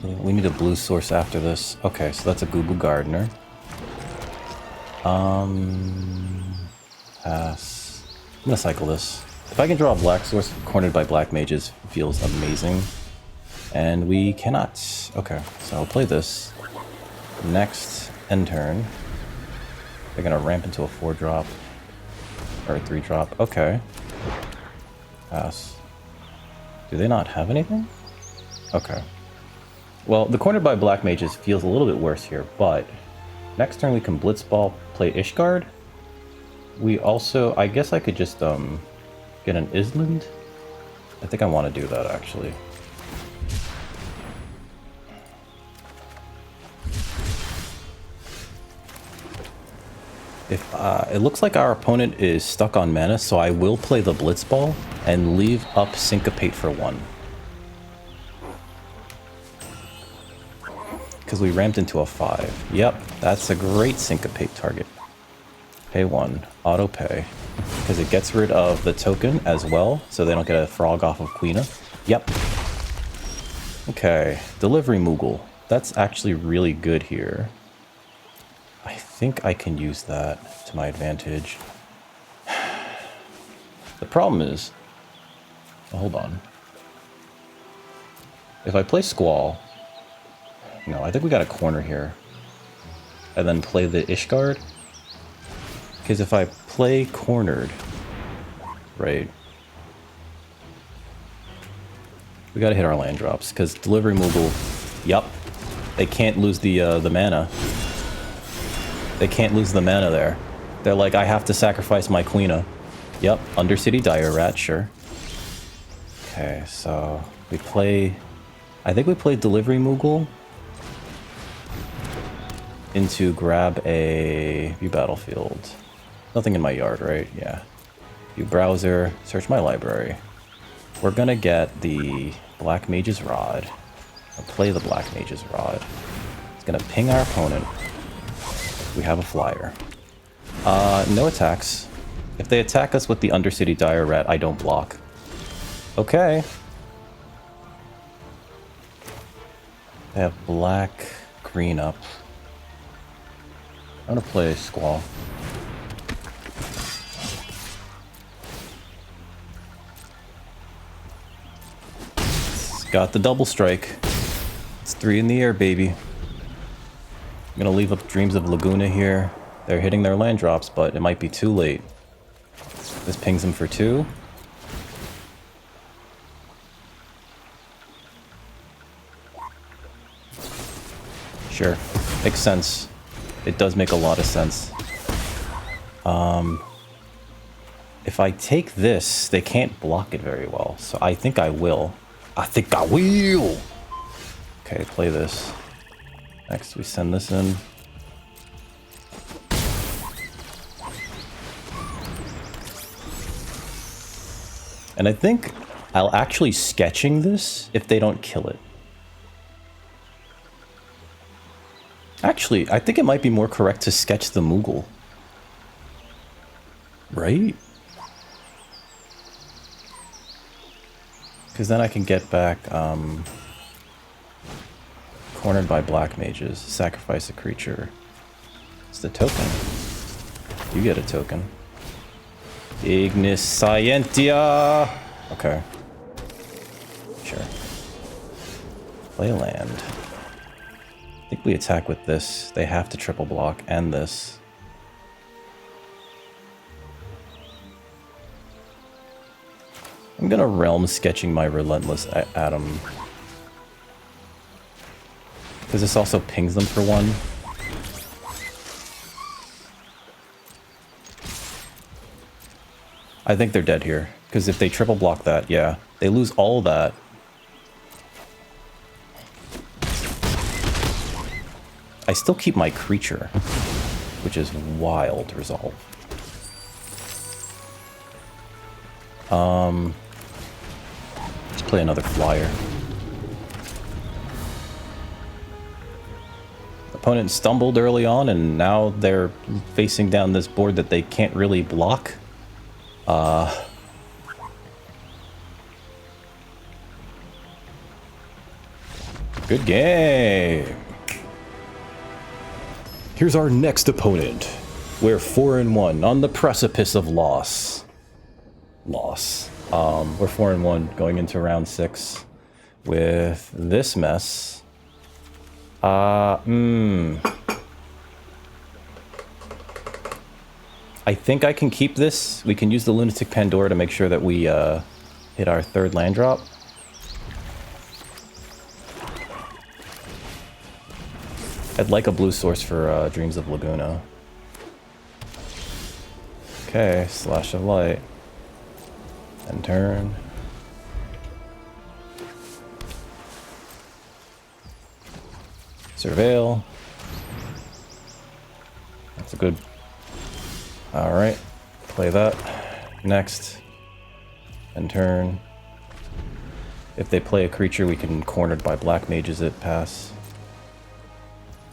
S1: We need a blue source after this. Okay, so that's a Gubu Gardener. Pass. I'm gonna cycle this. If I can draw a black source cornered by black mages, feels amazing. And we cannot. Okay, so I'll play this. Next, end turn. They're gonna ramp into a 4-drop. Or a 3-drop. Okay. Pass. Do they not have anything? Okay. Well, the cornered by black mages feels a little bit worse here, but next turn we can Blitzball, play Ishgard. We also, I guess I could just get an Island. I think I want to do that actually. If it looks like our opponent is stuck on mana, so I will play the Blitzball and leave up Syncopate for 1. Because we ramped into a 5. Yep, that's a great Syncopate target. Pay 1, auto pay. Because it gets rid of the token as well, so they don't get a frog off of Queena. Yep. Okay, Delivery Moogle. That's actually really good here. I think I can use that to my advantage. The problem is... Oh, hold on. If I play Squall... No, I think we got a corner here. And then play the Ishgard. Because if I play cornered... Right. We gotta hit our land drops, because Delivery Moogle... Yup. They can't lose the mana. They can't lose the mana there. They're like, I have to sacrifice my Queena. Yep, Undercity Dire Rat, sure. Okay, so we play... I think we play Delivery Moogle into grab a view battlefield. Nothing in my yard, right? Yeah. View browser, search my library. We're gonna get the Black Mage's Rod. I'll play the Black Mage's Rod. It's gonna ping our opponent. We have a flyer. No attacks. If they attack us with the Undercity Dire Rat, I don't block. Okay. They have black, green up. I'm gonna play Squall. It's got the double strike. It's 3 in the air, baby. I'm gonna leave up Dreams of Laguna here. They're hitting their land drops, but it might be too late. This pings them for 2. Sure. Makes sense. It does make a lot of sense. If I take this, they can't block it very well. So I think I will. I think I will! Okay, play this. Next, we send this in. And I think I'll actually sketching this if they don't kill it. Actually, I think it might be more correct to sketch the Moogle. Right? Because then I can get back, cornered by black mages, sacrifice a creature. It's the token. You get a token. Ignis Scientia! Okay. Sure. Play a land. I think we attack with this. They have to triple block and this. I'm gonna realm sketching my Relentless Atom. Because this also pings them for 1. I think they're dead here. Because if they triple block that, yeah. They lose all that. I still keep my creature, which is wild resolve. Let's play another flyer. Opponent stumbled early on, and now they're facing down this board that they can't really block. Good game. Here's our next opponent. We're 4-1 on the precipice of loss. We're 4-1 going into round 6 with this mess. I think I can keep this. We can use the Lunatic Pandora to make sure that we hit our 3rd land drop. I'd like a blue source for Dreams of Laguna. Okay, Slash of Light. And turn. Surveil. That's a good... Alright. Play that. Next. And turn. If they play a creature, we can cornered by black mages it pass.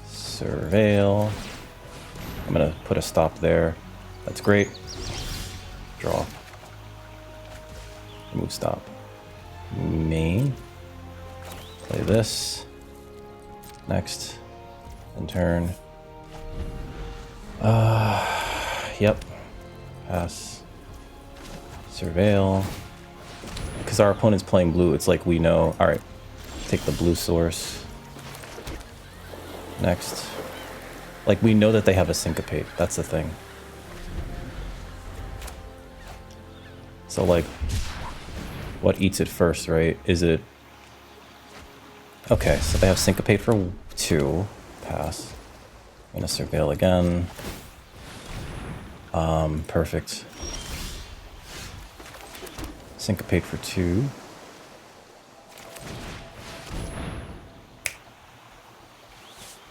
S1: Surveil. I'm gonna put a stop there. That's great. Draw. Move stop. Main. Play this. Next. And turn. Yep. Pass. Surveil. Because our opponent's playing blue, it's like we know. Alright. Take the blue source. Next. Like, we know that they have a syncopate. That's the thing. So, like, what eats it first, right? Is it... Okay, so they have syncopate for 2. Pass. I'm gonna surveil again. Perfect. Syncopate for 2.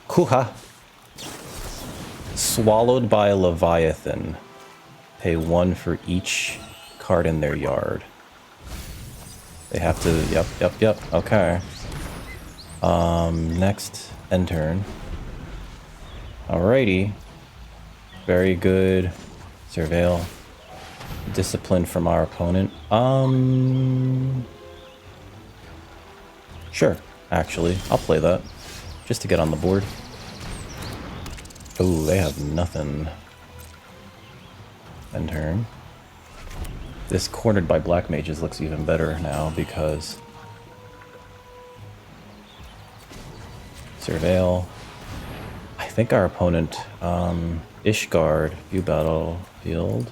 S1: Kuha. Swallowed by a Leviathan. Pay 1 for each card in their yard. They have to, yep, okay. Next, end turn. Alrighty. Very good. Surveil. Discipline from our opponent. Sure, actually. I'll play that. Just to get on the board. Oh, they have nothing. End turn. This cornered by black mages looks even better now because Surveil. I think our opponent, Ishgard, view battlefield.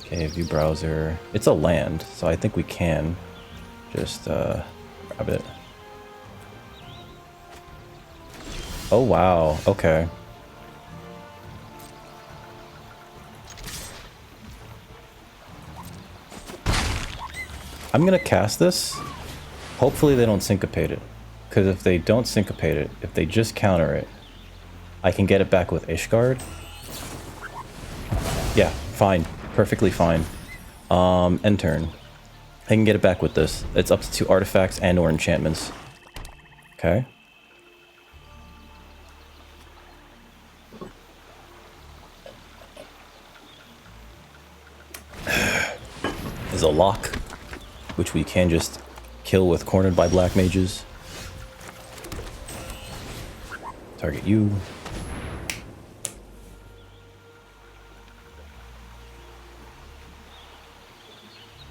S1: Okay, view browser. It's a land, so I think we can just grab it. Oh wow, okay. I'm gonna cast this. Hopefully they don't syncopate it. Because if they don't syncopate it, if they just counter it, I can get it back with Ishgard. Yeah, fine. Perfectly fine. End turn. I can get it back with this. It's up to 2 artifacts and or enchantments. Okay. Is a lock, which we can just kill with cornered by black mages. Target you.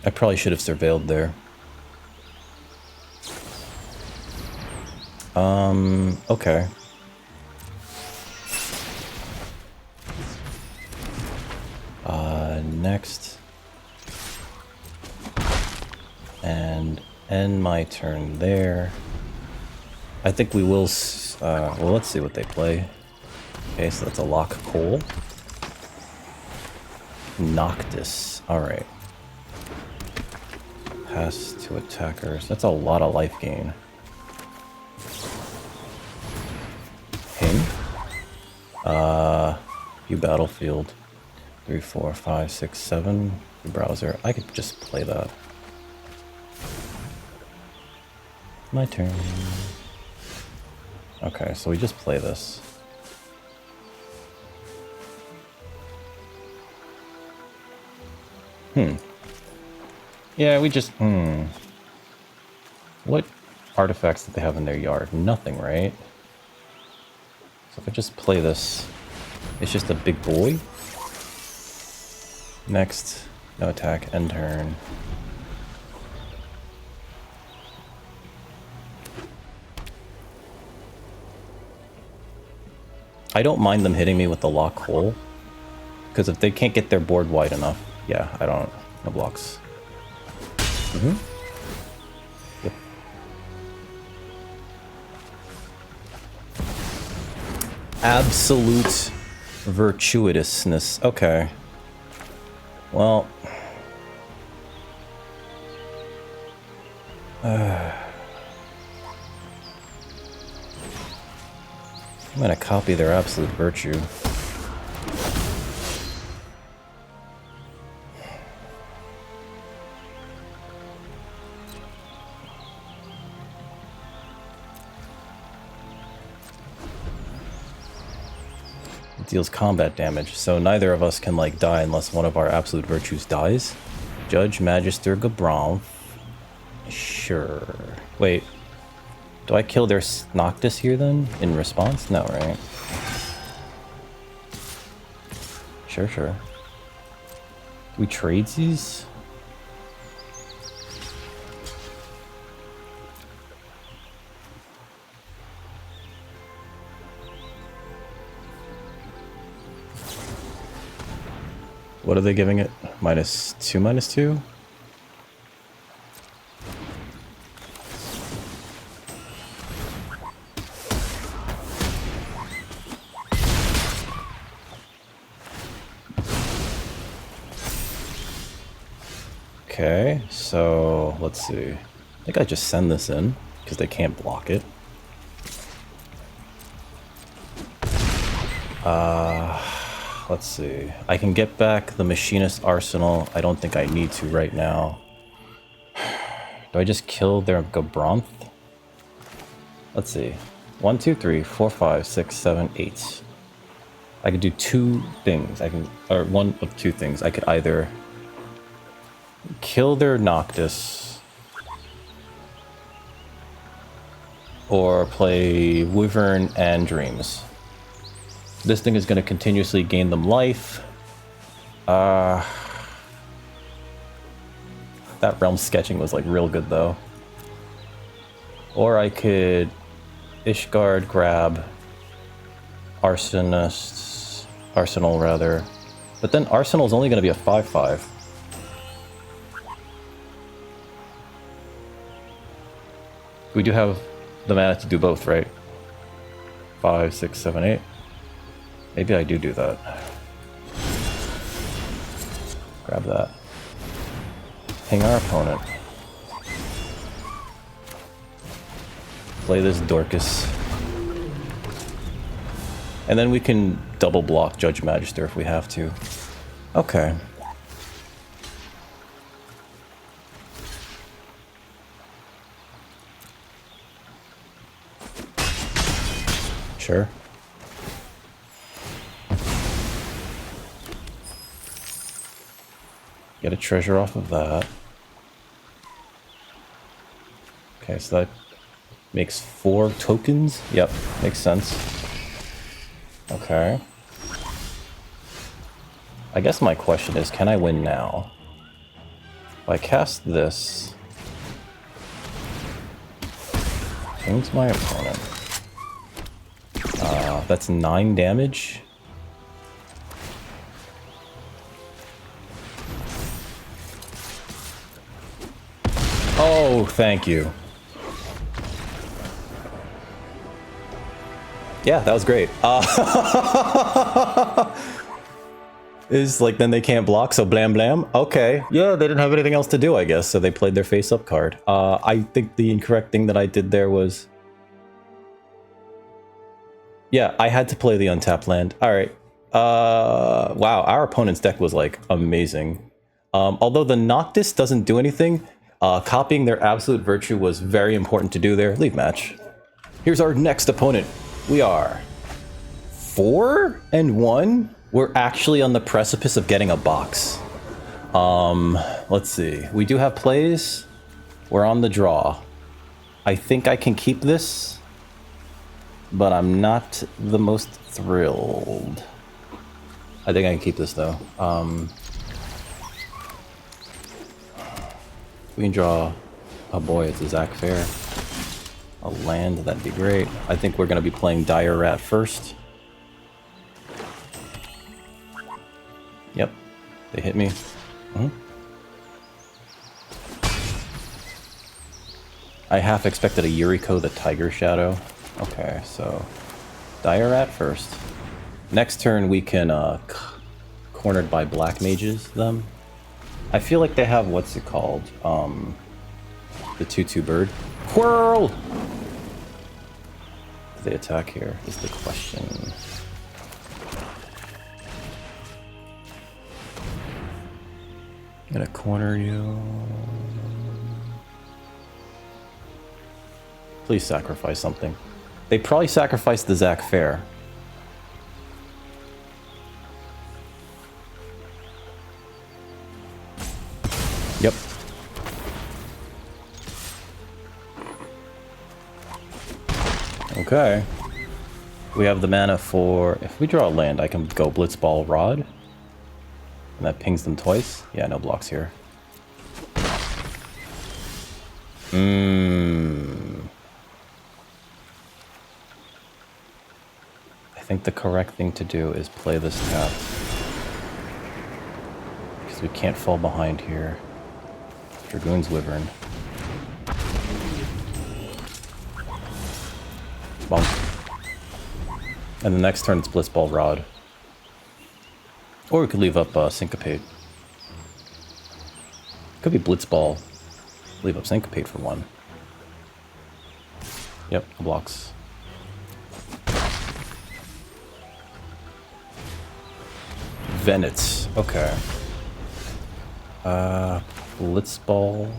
S1: I probably should have surveilled there. Okay. Next. And end my turn there. I think we will, well, let's see what they play. Okay, so that's a lock coal. Noctis, alright. Pass to attackers, that's a lot of life gain. Ping. View battlefield. 3, 4, 5, 6, 7. The browser, I could just play that. My turn. Okay, so we just play this. Yeah, we just... What artifacts did they have in their yard? Nothing, right? So if I just play this, it's just a big boy. Next, no attack, end turn. I don't mind them hitting me with the lock hole, because if they can't get their board wide enough, yeah, I don't, no blocks. Yep. Absolute virtuitousness. Okay. Well. I'm gonna copy their absolute virtue. It deals combat damage, so neither of us can like die unless one of our absolute virtues dies. Judge Magister Gabron. Sure. Wait. Do I kill their Noctis here then, in response? No, right? Sure, sure. Do we trade these? What are they giving it? -2, -2? Okay, so let's see. I think I just send this in because they can't block it. Let's see. I can get back the Machinist Arsenal. I don't think I need to right now. Do I just kill their Gabronth? Let's see. 1, 2, 3, 4, 5, 6, 7, 8. I could do two things. Or one of two things. I could either kill their Noctis or play Wyvern and Dreams. This thing is going to continuously gain them life. That realm sketching was like real good though. Or I could Ishgard grab Arsenal rather. But then Arsenal is only going to be a 5/5. We do have the mana to do both, right? 5, 6, 7, 8. Maybe I do that. Grab that. Ping our opponent. Play this Dorcas. And then we can double block Judge Magister if we have to. Okay. Sure. Get a treasure off of that. Okay, so that makes 4 tokens. Yep, makes sense. Okay. I guess my question is, can I win now? If I cast this, pings my opponent. That's 9 damage. Oh, thank you. Yeah, that was great. Is like then they can't block, so blam blam. Okay, yeah, they didn't have anything else to do, I guess, so they played their face-up card. I think the incorrect thing that I did there was... Yeah, I had to play the untapped land. All right. Wow, our opponent's deck was like amazing. Although the Noctis doesn't do anything, copying their Absolute Virtue was very important to do there. Leave match. Here's our next opponent. We are 4-1. We're actually on the precipice of getting a box. Let's see. We do have plays. We're on the draw. I think I can keep this, but I'm not the most thrilled. I think I can keep this though. We can draw, oh boy, it's a Zach Fair. A land, that'd be great. I think we're gonna be playing Dire Rat first. Yep, they hit me. I half expected a Yuriko the Tiger Shadow. Okay, so Dire Rat first. Next turn we can cornered by Black Mages them. I feel like they have, what's it called? The 2/2 bird. Whirl! Do they attack here is the question. I'm gonna corner you. Please sacrifice something. They probably sacrificed the Zach Fair. Yep. Okay. We have the mana for... If we draw a land, I can go Blitzball Rod. And that pings them twice. Yeah, no blocks here. I think the correct thing to do is play this tap. Because we can't fall behind here. Dragoon's Wyvern. Bump. And the next turn it's Blitzball Rod. Or we could leave up Syncopate. Could be Blitzball. Leave up Syncopate for one. Yep, blocks. Venet. Okay. Blitzball.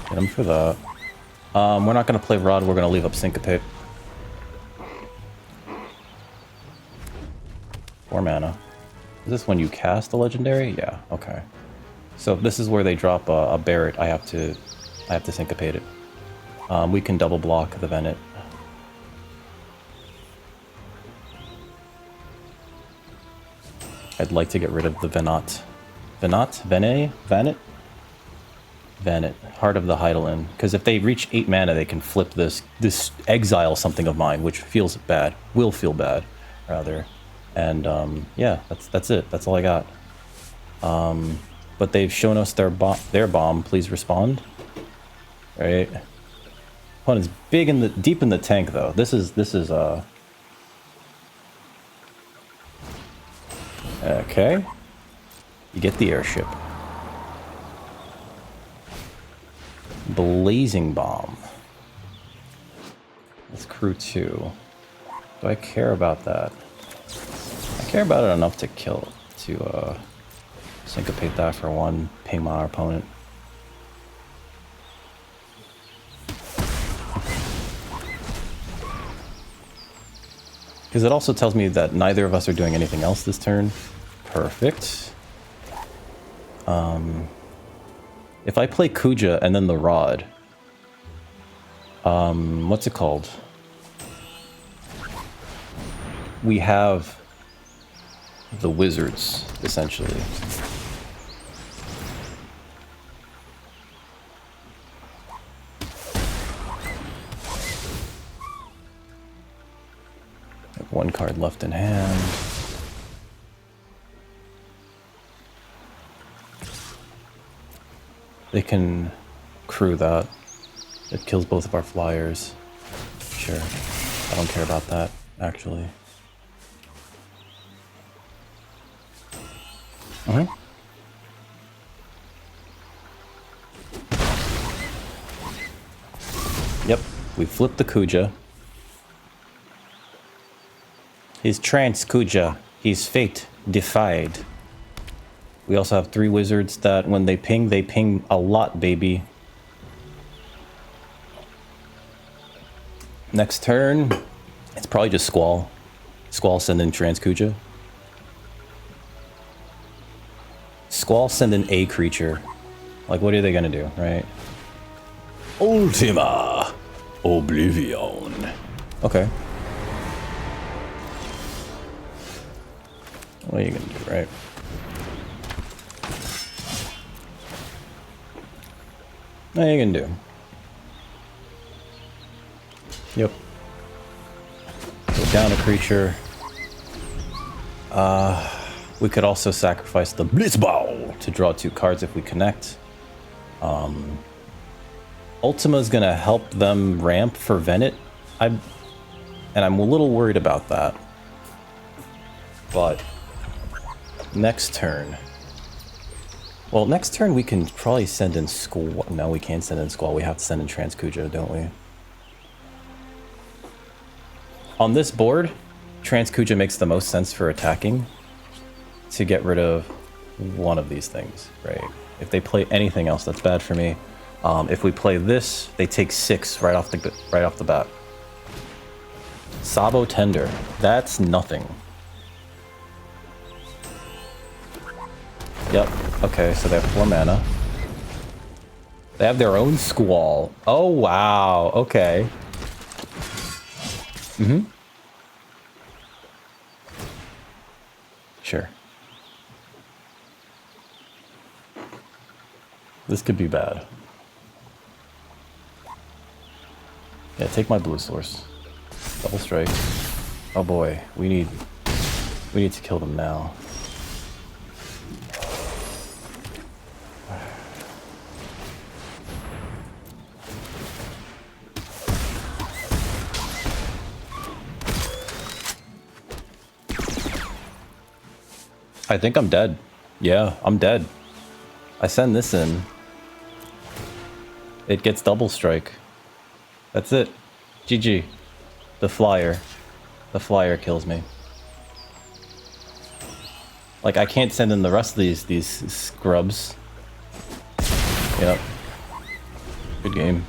S1: Get him for that. We're not going to play Rod, we're going to leave up Syncopate. 4 mana. Is this when you cast a legendary? Yeah, okay. So if this is where they drop a Barret, I have to Syncopate it. We can double block the Venet. I'd like to get rid of the Venat. Venat? Vene? Vanet? Vanet. Heart of the Heidelin. Because if they reach 8 mana, they can flip this exile something of mine, which feels bad. Will feel bad, rather. And yeah, that's it. That's all I got. But they've shown us their bomb. Please respond. Right. Opponent's deep in the tank though. This is okay. You get the airship. Blazing bomb. That's crew 2. Do I care about that? I care about it enough to syncopate that for 1, ping my opponent. Because it also tells me that neither of us are doing anything else this turn. Perfect. If I play Kuja and then the Rod, what's it called? We have the Wizards, essentially. Have 1 card left in hand. They can crew that. It kills both of our flyers. Sure. I don't care about that, actually. Yep, we flipped the Kuja. He's trance Kuja. He's fate defied. We also have 3 wizards that when they ping a lot, baby. Next turn, it's probably just Squall. Squall send in trance Kuja. Squall send in a creature. Like, what are they gonna do, right? Ultima Oblivion. Okay. What are you gonna do, right? What are you gonna do? Yep. Go down a creature. We could also sacrifice the Blitzball to draw 2 cards if we connect. Ultima's gonna help them ramp for Venet. I'm a little worried about that. But next turn. Well, next turn we can probably send in Squall. No, we can't send in Squall. We have to send in Trance Kuja, don't we? On this board, Trance Kuja makes the most sense for attacking to get rid of one of these things, right? If they play anything else, that's bad for me. If we play this, they take 6 right off the bat. Sabo Tender, that's nothing. Yep. Okay, so they have 4 mana. They have their own Squall. Oh wow. Okay. Sure. This could be bad. Yeah, take my blue source. Double strike. Oh boy, we need to kill them now. I think I'm dead. Yeah, I'm dead. I send this in. It gets double strike. That's it. GG. The flyer. The flyer kills me. Like, I can't send in the rest of these scrubs. Yep. Good game.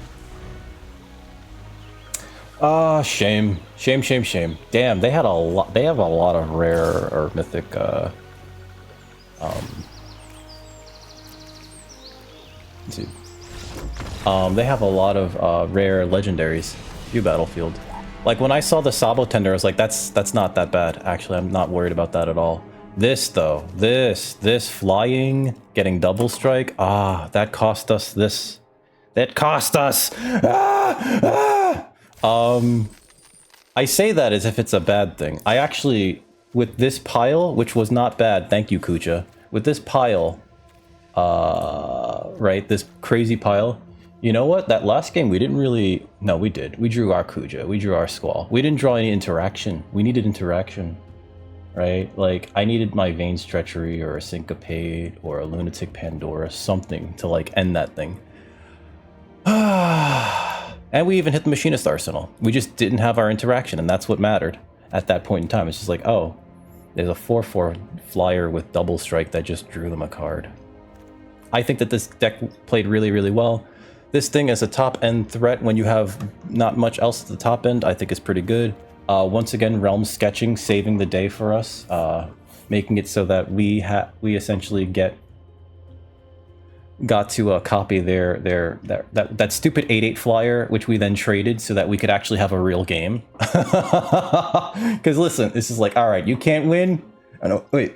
S1: Ah, shame. Shame, shame, shame. Damn, they had a lot. They have a lot of rare or mythic. Let's see. They have a lot of rare legendaries. Few battlefield. Like when I saw the Sabo Tender, I was like, that's not that bad. Actually, I'm not worried about that at all. This though, this flying, getting double strike. Ah, that cost us this. That cost us. I say that as if it's a bad thing. I actually, with this pile, which was not bad. Thank you, Kucha. With this pile, right, this crazy pile. You know what? That last game we didn't really... No, we did. We drew our Kuja. We drew our Squall. We didn't draw any interaction. We needed interaction. Right? Like, I needed my Vein's Treachery or a Syncopate or a Lunatic Pandora. Something to, like, end that thing. And we even hit the Machinist Arsenal. We just didn't have our interaction, and that's what mattered at that point in time. It's just like, oh, there's a 4/4 flyer with double strike that just drew them a card. I think that this deck played really, really well. This thing as a top-end threat when you have not much else at the top end, I think is pretty good. Once again, Realm Sketching saving the day for us, making it so that we essentially got to copy that stupid 8/8 flyer, which we then traded so that we could actually have a real game. Because listen, this is like, all right, you can't win. I know. Wait,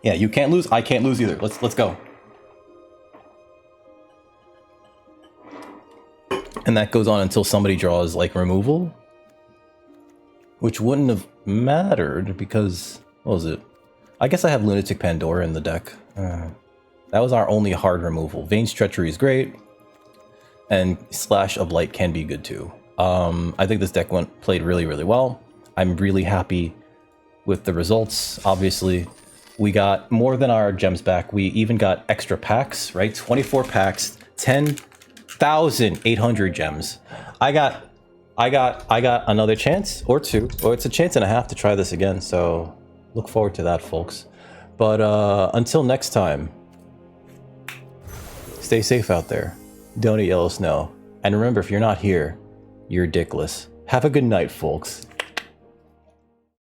S1: yeah, you can't lose. I can't lose either. Let's go. And that goes on until somebody draws, like, removal. Which wouldn't have mattered because... What was it? I guess I have Lunatic Pandora in the deck. That was our only hard removal. Vein's Treachery is great. And Slash of Light can be good too. I think this deck played really, really well. I'm really happy with the results. Obviously, we got more than our gems back. We even got extra packs, right? 24 packs, 10,800 gems. I got another chance or two, or it's a chance and a half to try this again. So look forward to that, folks. But until next time, stay safe out there. Don't eat yellow snow. And remember, if you're not here, you're dickless. Have a good night, folks.